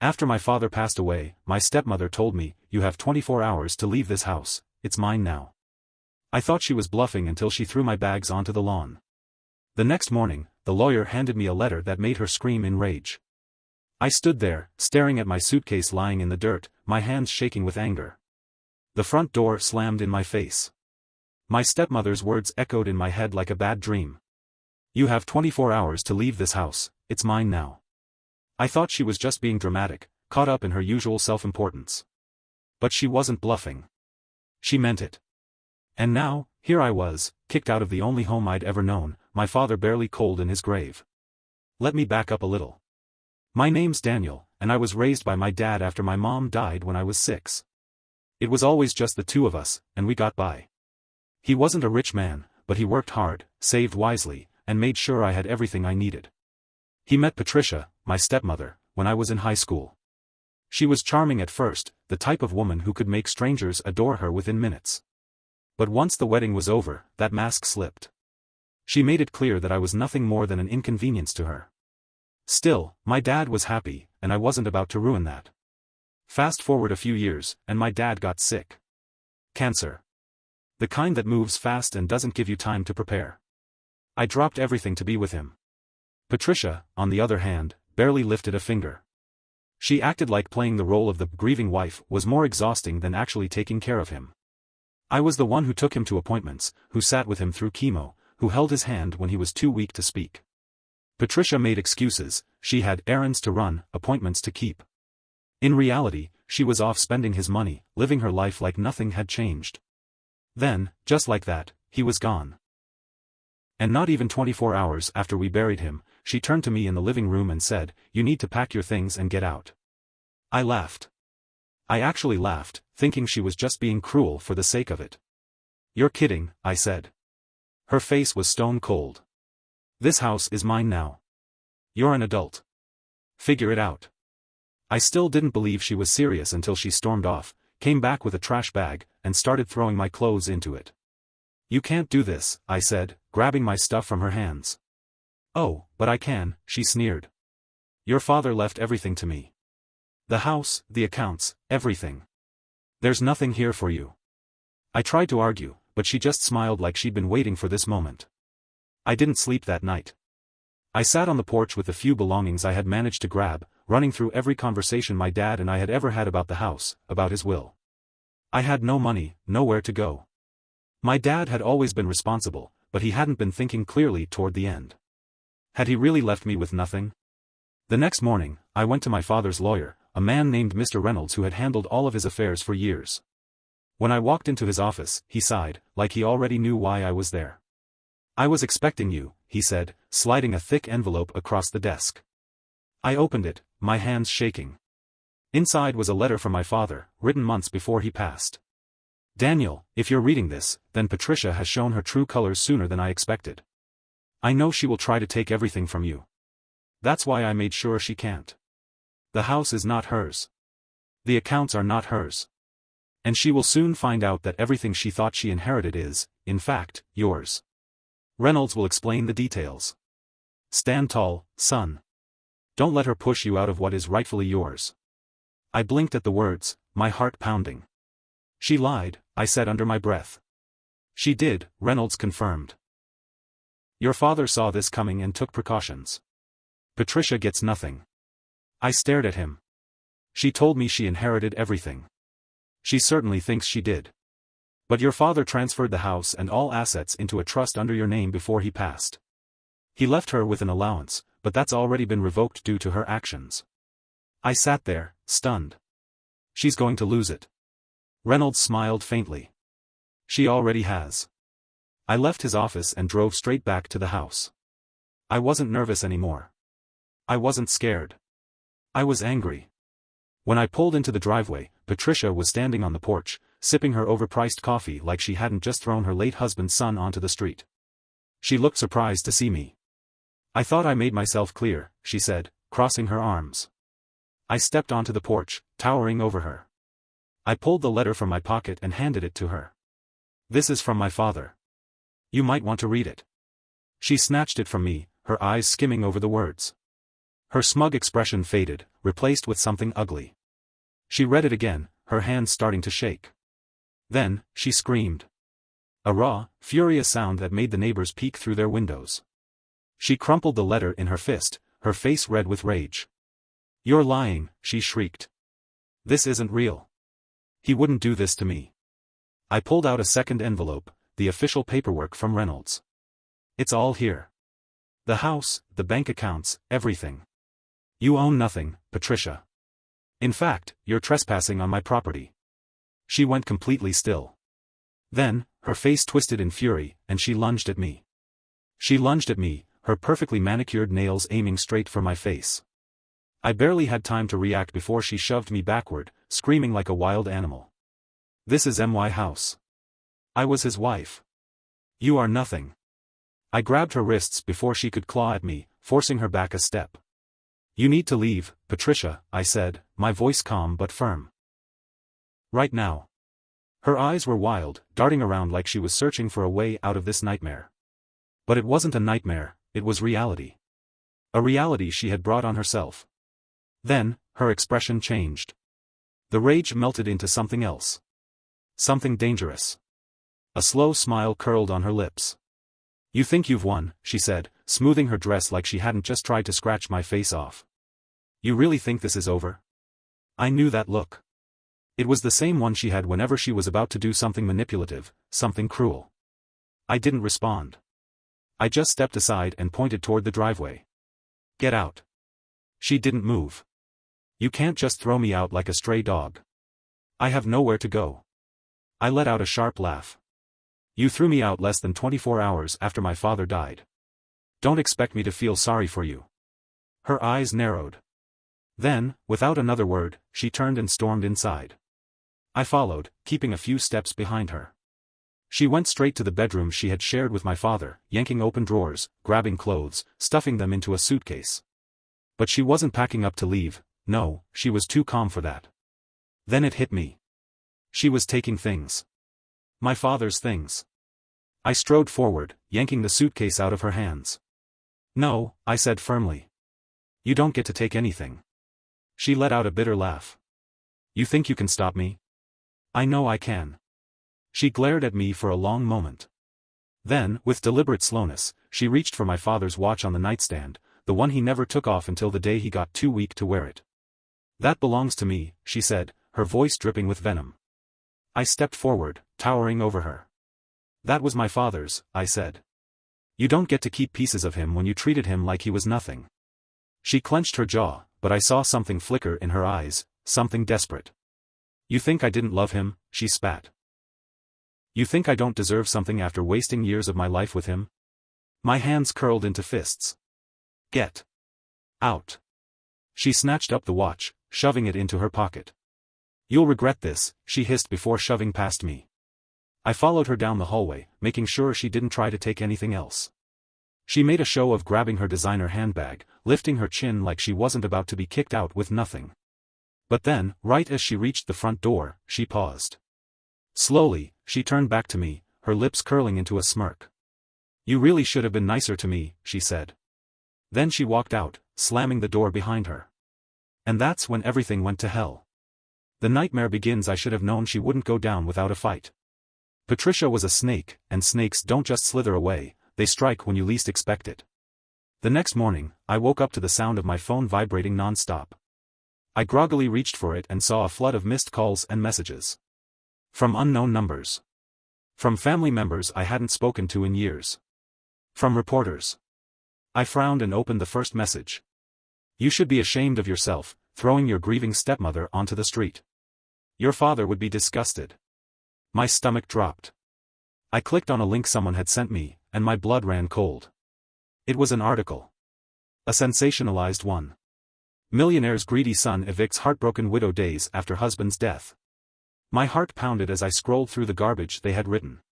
After my father passed away, my stepmother told me, "You have 24 hours to leave this house, it's mine now." I thought she was bluffing until she threw my bags onto the lawn. The next morning, the lawyer handed me a letter that made her scream in rage. I stood there, staring at my suitcase lying in the dirt, my hands shaking with anger. The front door slammed in my face. My stepmother's words echoed in my head like a bad dream. "You have 24 hours to leave this house, it's mine now." I thought she was just being dramatic, caught up in her usual self-importance. But she wasn't bluffing. She meant it. And now, here I was, kicked out of the only home I'd ever known, my father barely cold in his grave. Let me back up a little. My name's Daniel, and I was raised by my dad after my mom died when I was 6. It was always just the two of us, and we got by. He wasn't a rich man, but he worked hard, saved wisely, and made sure I had everything I needed. He met Patricia, my stepmother, when I was in high school. She was charming at first, the type of woman who could make strangers adore her within minutes. But once the wedding was over, that mask slipped. She made it clear that I was nothing more than an inconvenience to her. Still, my dad was happy, and I wasn't about to ruin that. Fast forward a few years, and my dad got sick. Cancer. The kind that moves fast and doesn't give you time to prepare. I dropped everything to be with him. Patricia, on the other hand, barely lifted a finger. She acted like playing the role of the grieving wife was more exhausting than actually taking care of him. I was the one who took him to appointments, who sat with him through chemo, who held his hand when he was too weak to speak. Patricia made excuses, she had errands to run, appointments to keep. In reality, she was off spending his money, living her life like nothing had changed. Then, just like that, he was gone. And not even 24 hours after we buried him, she turned to me in the living room and said, "You need to pack your things and get out." I laughed. I actually laughed, thinking she was just being cruel for the sake of it. "You're kidding," I said. Her face was stone cold. "This house is mine now. You're an adult. Figure it out." I still didn't believe she was serious until she stormed off, came back with a trash bag, and started throwing my clothes into it. "You can't do this," I said, grabbing my stuff from her hands. "Oh, but I can," she sneered. "Your father left everything to me. The house, the accounts, everything. There's nothing here for you." I tried to argue, but she just smiled like she'd been waiting for this moment. I didn't sleep that night. I sat on the porch with the few belongings I had managed to grab, running through every conversation my dad and I had ever had about the house, about his will. I had no money, nowhere to go. My dad had always been responsible, but he hadn't been thinking clearly toward the end. Had he really left me with nothing? The next morning, I went to my father's lawyer, a man named Mr. Reynolds who had handled all of his affairs for years. When I walked into his office, he sighed, like he already knew why I was there. "I was expecting you," he said, sliding a thick envelope across the desk. I opened it, my hands shaking. Inside was a letter from my father, written months before he passed. "Daniel, if you're reading this, then Patricia has shown her true colors sooner than I expected. I know she will try to take everything from you. That's why I made sure she can't. The house is not hers. The accounts are not hers. And she will soon find out that everything she thought she inherited is, in fact, yours. Reynolds will explain the details. Stand tall, son. Don't let her push you out of what is rightfully yours." I blinked at the words, my heart pounding. "She lied," I said under my breath. "She did," Reynolds confirmed. "Your father saw this coming and took precautions. Patricia gets nothing." I stared at him. "She told me she inherited everything. She certainly thinks she did. But your father transferred the house and all assets into a trust under your name before he passed. He left her with an allowance, but that's already been revoked due to her actions." I sat there, stunned. "She's going to lose it." Reynolds smiled faintly. "She already has." I left his office and drove straight back to the house. I wasn't nervous anymore. I wasn't scared. I was angry. When I pulled into the driveway, Patricia was standing on the porch, sipping her overpriced coffee like she hadn't just thrown her late husband's son onto the street. She looked surprised to see me. "I thought I made myself clear," she said, crossing her arms. I stepped onto the porch, towering over her. I pulled the letter from my pocket and handed it to her. "This is from my father. You might want to read it." She snatched it from me, her eyes skimming over the words. Her smug expression faded, replaced with something ugly. She read it again, her hands starting to shake. Then, she screamed. A raw, furious sound that made the neighbors peek through their windows. She crumpled the letter in her fist, her face red with rage. "You're lying," she shrieked. "This isn't real. He wouldn't do this to me." I pulled out a second envelope, the official paperwork from Reynolds. "It's all here. The house, the bank accounts, everything. You own nothing, Patricia. In fact, you're trespassing on my property." She went completely still. Then, her face twisted in fury, and she lunged at me. She lunged at me, her perfectly manicured nails aiming straight for my face. I barely had time to react before she shoved me backward, screaming like a wild animal. "This is my house. I was his wife. You are nothing." I grabbed her wrists before she could claw at me, forcing her back a step. "You need to leave, Patricia," I said, my voice calm but firm. "Right now." Her eyes were wild, darting around like she was searching for a way out of this nightmare. But it wasn't a nightmare, it was reality. A reality she had brought on herself. Then, her expression changed. The rage melted into something else. Something dangerous. A slow smile curled on her lips. "You think you've won," she said, smoothing her dress like she hadn't just tried to scratch my face off. "You really think this is over?" I knew that look. It was the same one she had whenever she was about to do something manipulative, something cruel. I didn't respond. I just stepped aside and pointed toward the driveway. "Get out." She didn't move. "You can't just throw me out like a stray dog. I have nowhere to go." I let out a sharp laugh. "You threw me out less than 24 hours after my father died. Don't expect me to feel sorry for you." Her eyes narrowed. Then, without another word, she turned and stormed inside. I followed, keeping a few steps behind her. She went straight to the bedroom she had shared with my father, yanking open drawers, grabbing clothes, stuffing them into a suitcase. But she wasn't packing up to leave. No, she was too calm for that. Then it hit me. She was taking things. My father's things. I strode forward, yanking the suitcase out of her hands. "No," I said firmly. "You don't get to take anything." She let out a bitter laugh. "You think you can stop me?" "I know I can." She glared at me for a long moment. Then, with deliberate slowness, she reached for my father's watch on the nightstand, the one he never took off until the day he got too weak to wear it. "That belongs to me," she said, her voice dripping with venom. I stepped forward, towering over her. "That was my father's," I said. "You don't get to keep pieces of him when you treated him like he was nothing." She clenched her jaw, but I saw something flicker in her eyes, something desperate. "You think I didn't love him?" she spat. "You think I don't deserve something after wasting years of my life with him?" My hands curled into fists. "Get out." She snatched up the watch, shoving it into her pocket. "You'll regret this," she hissed before shoving past me. I followed her down the hallway, making sure she didn't try to take anything else. She made a show of grabbing her designer handbag, lifting her chin like she wasn't about to be kicked out with nothing. But then, right as she reached the front door, she paused. Slowly, she turned back to me, her lips curling into a smirk. "You really should have been nicer to me," she said. Then she walked out, slamming the door behind her. And that's when everything went to hell. The nightmare begins. I should have known she wouldn't go down without a fight. Patricia was a snake, and snakes don't just slither away, they strike when you least expect it. The next morning, I woke up to the sound of my phone vibrating non-stop. I groggily reached for it and saw a flood of missed calls and messages. From unknown numbers. From family members I hadn't spoken to in years. From reporters. I frowned and opened the first message. "You should be ashamed of yourself, throwing your grieving stepmother onto the street. Your father would be disgusted." My stomach dropped. I clicked on a link someone had sent me, and my blood ran cold. It was an article. A sensationalized one. "Millionaire's greedy son evicts heartbroken widow days after husband's death." My heart pounded as I scrolled through the garbage they had written.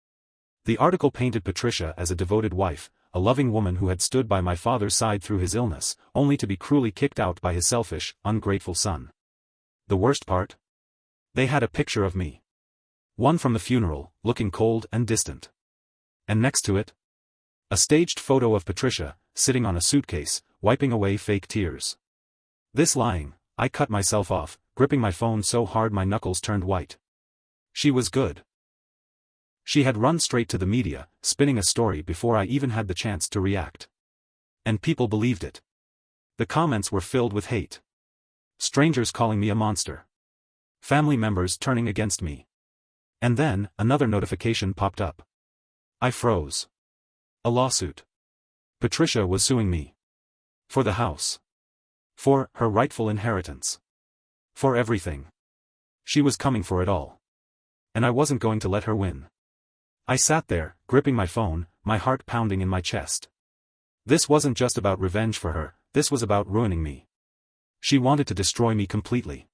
The article painted Patricia as a devoted wife, a loving woman who had stood by my father's side through his illness, only to be cruelly kicked out by his selfish, ungrateful son. The worst part? They had a picture of me. One from the funeral, looking cold and distant. And next to it? A staged photo of Patricia, sitting on a suitcase, wiping away fake tears. This lying, I cut myself off, gripping my phone so hard my knuckles turned white. She was good. She had run straight to the media, spinning a story before I even had the chance to react. And people believed it. The comments were filled with hate. Strangers calling me a monster. Family members turning against me. And then, another notification popped up. I froze. A lawsuit. Patricia was suing me. For the house. For her rightful inheritance. For everything. She was coming for it all. And I wasn't going to let her win. I sat there, gripping my phone, my heart pounding in my chest. This wasn't just about revenge for her, this was about ruining me. She wanted to destroy me completely.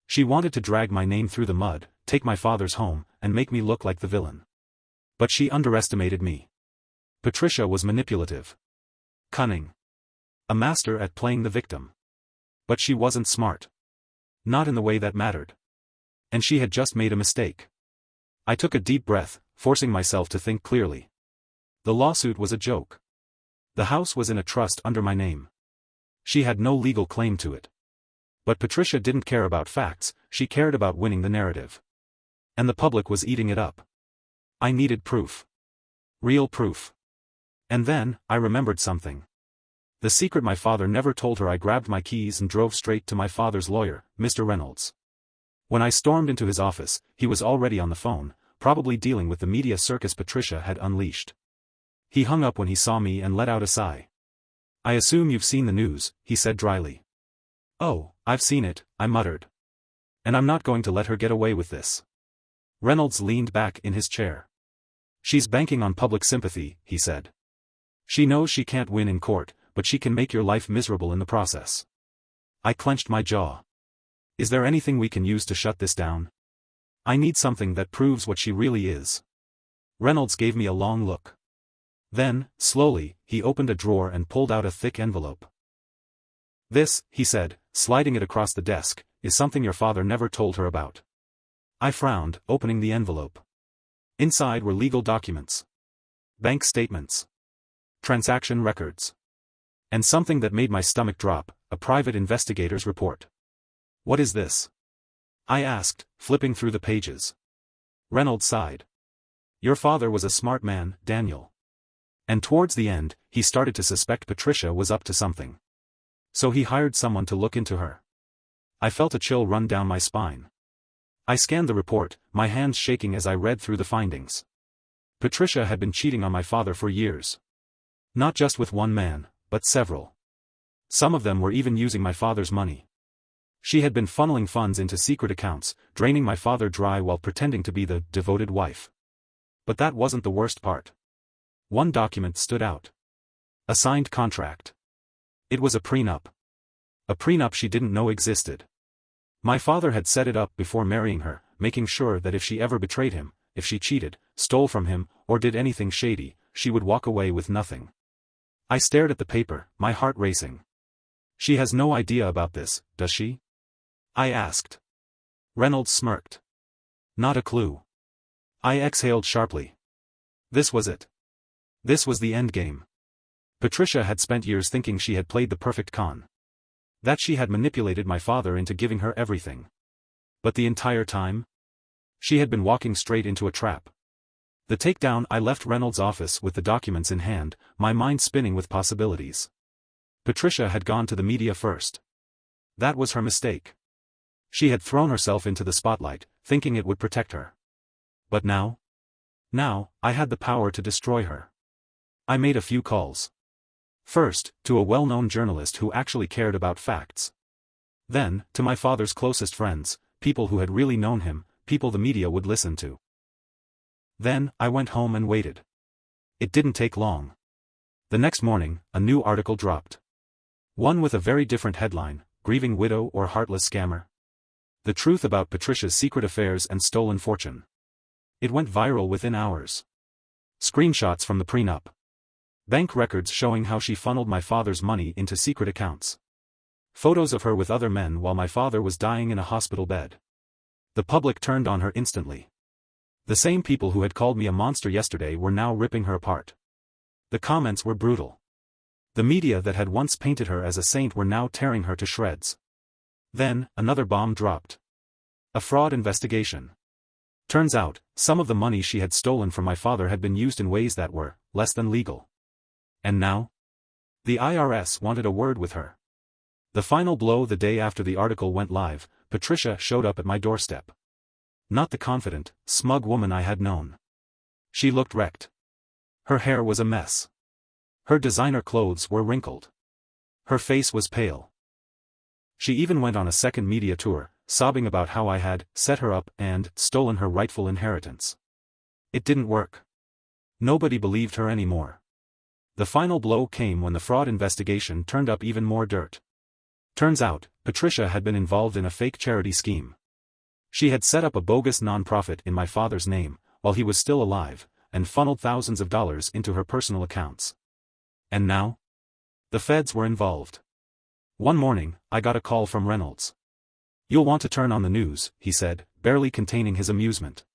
She wanted to drag my name through the mud, take my father's home, and make me look like the villain. But she underestimated me. Patricia was manipulative. Cunning. A master at playing the victim. But she wasn't smart. Not in the way that mattered. And she had just made a mistake. I took a deep breath, forcing myself to think clearly. The lawsuit was a joke. The house was in a trust under my name. She had no legal claim to it. But Patricia didn't care about facts, she cared about winning the narrative. And the public was eating it up. I needed proof. Real proof. And then, I remembered something. The secret my father never told her. I grabbed my keys and drove straight to my father's lawyer, Mr. Reynolds. When I stormed into his office, he was already on the phone, probably dealing with the media circus Patricia had unleashed. He hung up when he saw me and let out a sigh. "I assume you've seen the news," he said dryly. "Oh, I've seen it," I muttered. "And I'm not going to let her get away with this." Reynolds leaned back in his chair. "She's banking on public sympathy," he said. "She knows she can't win in court, but she can make your life miserable in the process." I clenched my jaw. "Is there anything we can use to shut this down? I need something that proves what she really is." Reynolds gave me a long look. Then, slowly, he opened a drawer and pulled out a thick envelope. "This," he said, sliding it across the desk, "is something your father never told her about." I frowned, opening the envelope. Inside were legal documents. Bank statements. Transaction records. And something that made my stomach drop, a private investigator's report. "What is this?" I asked, flipping through the pages. Reynolds sighed. "Your father was a smart man, Daniel. And towards the end, he started to suspect Patricia was up to something. So he hired someone to look into her." I felt a chill run down my spine. I scanned the report, my hands shaking as I read through the findings. Patricia had been cheating on my father for years. Not just with one man, but several. Some of them were even using my father's money. She had been funneling funds into secret accounts, draining my father dry while pretending to be the devoted wife. But that wasn't the worst part. One document stood out. A signed contract. It was a prenup. A prenup she didn't know existed. My father had set it up before marrying her, making sure that if she ever betrayed him, if she cheated, stole from him, or did anything shady, she would walk away with nothing. I stared at the paper, my heart racing. "She has no idea about this, does she?" I asked. Reynolds smirked. "Not a clue." I exhaled sharply. This was it. This was the endgame. Patricia had spent years thinking she had played the perfect con. That she had manipulated my father into giving her everything. But the entire time? She had been walking straight into a trap. The takedown. I left Reynolds' office with the documents in hand, my mind spinning with possibilities. Patricia had gone to the media first. That was her mistake. She had thrown herself into the spotlight, thinking it would protect her. But now? Now, I had the power to destroy her. I made a few calls. First, to a well-known journalist who actually cared about facts. Then, to my father's closest friends, people who had really known him, people the media would listen to. Then, I went home and waited. It didn't take long. The next morning, a new article dropped. One with a very different headline, "Grieving Widow or Heartless Scammer? The Truth About Patricia's Secret Affairs and Stolen Fortune." It went viral within hours. Screenshots from the prenup. Bank records showing how she funneled my father's money into secret accounts. Photos of her with other men while my father was dying in a hospital bed. The public turned on her instantly. The same people who had called me a monster yesterday were now ripping her apart. The comments were brutal. The media that had once painted her as a saint were now tearing her to shreds. Then, another bomb dropped. A fraud investigation. Turns out, some of the money she had stolen from my father had been used in ways that were less than legal. And now? The IRS wanted a word with her. The final blow: the day after the article went live, Patricia showed up at my doorstep. Not the confident, smug woman I had known. She looked wrecked. Her hair was a mess. Her designer clothes were wrinkled. Her face was pale. She even went on a second media tour, sobbing about how I had set her up and stolen her rightful inheritance. It didn't work. Nobody believed her anymore. The final blow came when the fraud investigation turned up even more dirt. Turns out, Patricia had been involved in a fake charity scheme. She had set up a bogus nonprofit in my father's name, while he was still alive, and funneled thousands of dollars into her personal accounts. And now? The feds were involved. One morning, I got a call from Reynolds. "You'll want to turn on the news," he said, barely containing his amusement.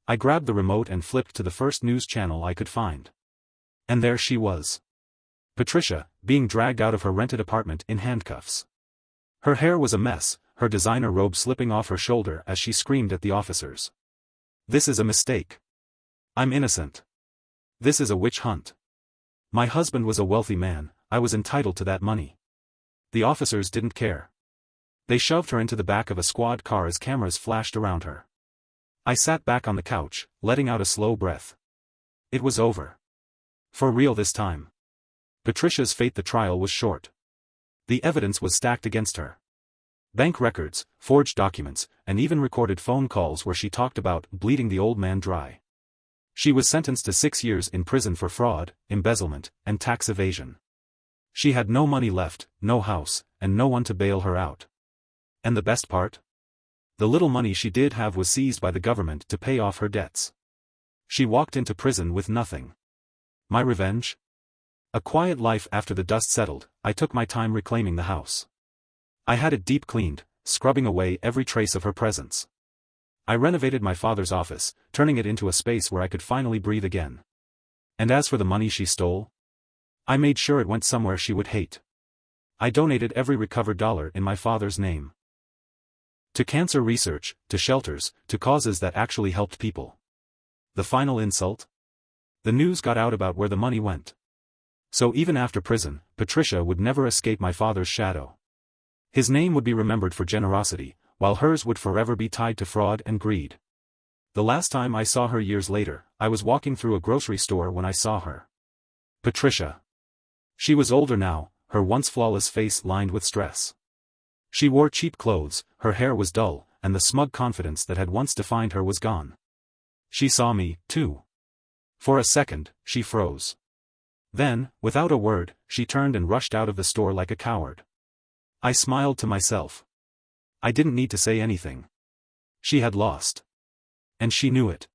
I grabbed the remote and flipped to the first news channel I could find. And there she was. Patricia, being dragged out of her rented apartment in handcuffs. Her hair was a mess, her designer robe slipping off her shoulder as she screamed at the officers. "This is a mistake. I'm innocent. This is a witch hunt. My husband was a wealthy man, I was entitled to that money." The officers didn't care. They shoved her into the back of a squad car as cameras flashed around her. I sat back on the couch, letting out a slow breath. It was over. For real this time. Patricia's fate: the trial was short. The evidence was stacked against her. Bank records, forged documents, and even recorded phone calls where she talked about bleeding the old man dry. She was sentenced to 6 years in prison for fraud, embezzlement, and tax evasion. She had no money left, no house, and no one to bail her out. And the best part? The little money she did have was seized by the government to pay off her debts. She walked into prison with nothing. My revenge? A quiet life. After the dust settled, I took my time reclaiming the house. I had it deep cleaned, scrubbing away every trace of her presence. I renovated my father's office, turning it into a space where I could finally breathe again. And as for the money she stole, I made sure it went somewhere she would hate. I donated every recovered dollar in my father's name. To cancer research, to shelters, to causes that actually helped people. The final insult? The news got out about where the money went. So even after prison, Patricia would never escape my father's shadow. His name would be remembered for generosity, while hers would forever be tied to fraud and greed. The last time I saw her years later, I was walking through a grocery store when I saw her. Patricia. She was older now, her once flawless face lined with stress. She wore cheap clothes, her hair was dull, and the smug confidence that had once defined her was gone. She saw me, too. For a second, she froze. Then, without a word, she turned and rushed out of the store like a coward. I smiled to myself. I didn't need to say anything. She had lost. And she knew it.